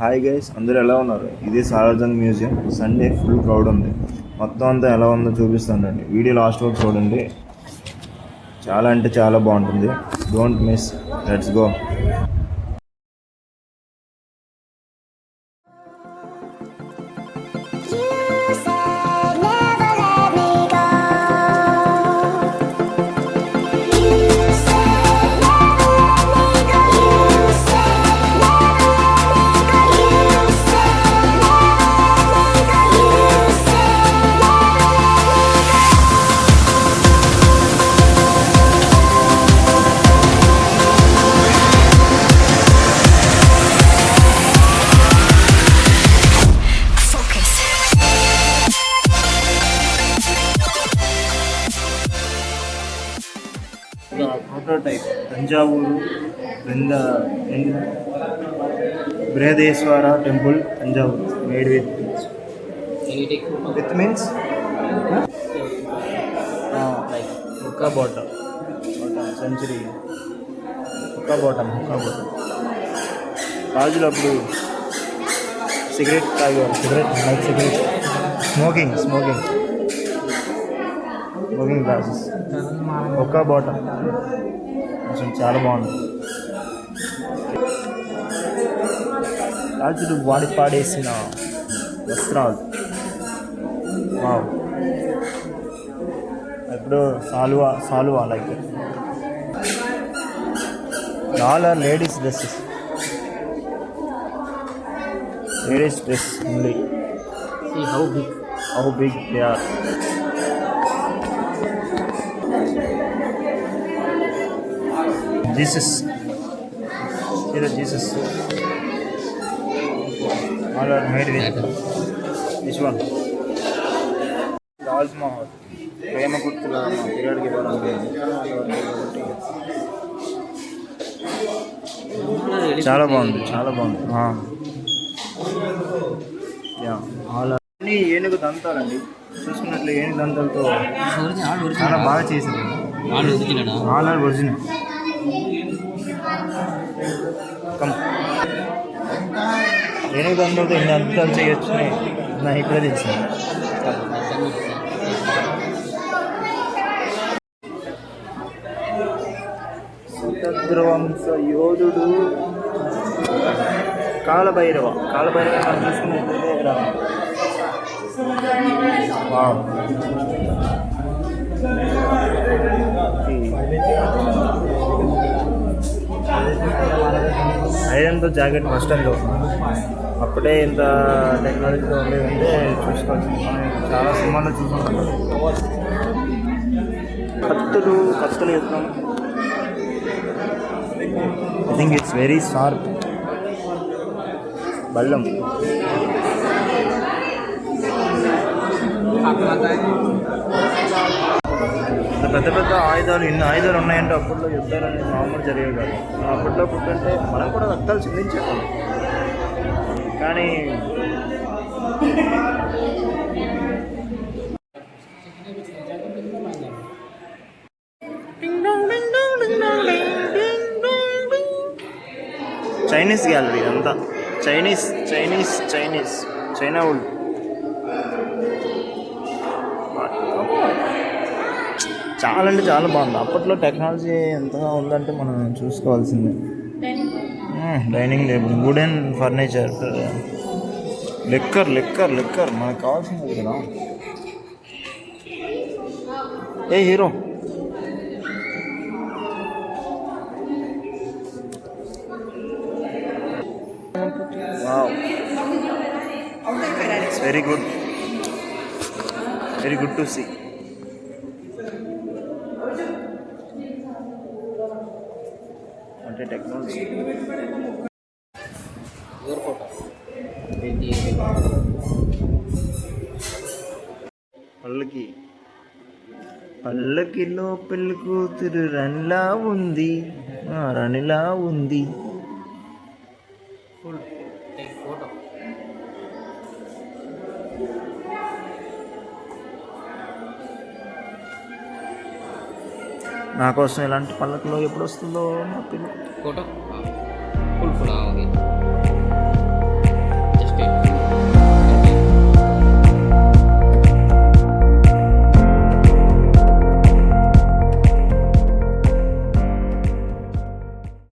Hi guys, అందరూ ఎలా ఉన్నారు? ఇది Salarjung museum. Sunday full crowd ఉంది. మొత్తం అంతా ఎలా ఉందో చూపిస్తానండి. వీడియో లాస్ట్ వరకు చూడండి. చాలా అంటే చాలా బాగుంటుంది. Don't miss. Let's go. Prototype Thanjavur Brihadeeswara temple Thanjavur made with means హుక్కా బాటమ్ సెంచరీ హుక్కా బాటమ్ రాజులు అప్పుడు సిగరెట్ తాగేవారు. Cigarette smoking glasses. హుక్కా బాటమ్ అసలు చాలా బాగుంది. రాజులు పాడేసిన వస్త్రాలు. వావ్. ఇప్పుడు సాలువా like all are ladies dress only. See how big they are. Jesus. See the Jesus. All are made with this one. Taj Mahal. ప్రేమ గుర్తుగా తిరగడికి చాలా బాగుంది. ఏనుగు దంతాలండి. చూసుకున్నట్లు ఏనుగు దంతాలతో చాలా బాగా చేసింది. All are original. ఏనుగు దంతాలతో ఇన్ని అద్భుతాలు చేయొచ్చు నాకు ఇప్పుడే తెలిసింది. శతద్రవంశ యోధుడు కాలభైరవ చూసుకున్నట్లయితే ఇక్కడ ఐరన్తో జాకెట్ ఫస్ట్ అండ్ అప్పుడే ఇంత టెక్నాలజీతో ఉండేదంటే చూసుకోవాల్సింది. చాలా సినిమాల్లో చూసుకుంటాం. కత్తుల యుద్ధం. I think it's very sharp. బల్లం. పెద్ద ఆయుధాలు, ఇన్ని ఆయుధాలు ఉన్నాయంటే అప్పట్లో యుద్ధాలు అనేది మామూలు జరిగేవి కాదు. అప్పట్లో పుట్టుంటే మనం కూడా రక్తాలు చిందించేవాళ్ళం. కానీ చైనీస్ గ్యాలరీ అంతా. చైనా వాళ్ళు చాలా అంటే చాలా బాగుంది. అప్పట్లో టెక్నాలజీ ఎంతగా ఉందంటే మనం చూసుకోవాల్సిందే. డైనింగ్ టేబుల్, వుడెన్ ఫర్నిచర్, లెక్కర్ మనకు కావాల్సింది కదా. A hero it's very good to see. అంటే టెక్నాలజీ. పల్లకిలో పెళ్లి కూతురు రనిలా ఉంది. నా కోసం ఇలాంటి పల్లకిలో ఎప్పుడు వస్తుందో నా పిల్ల. Photo full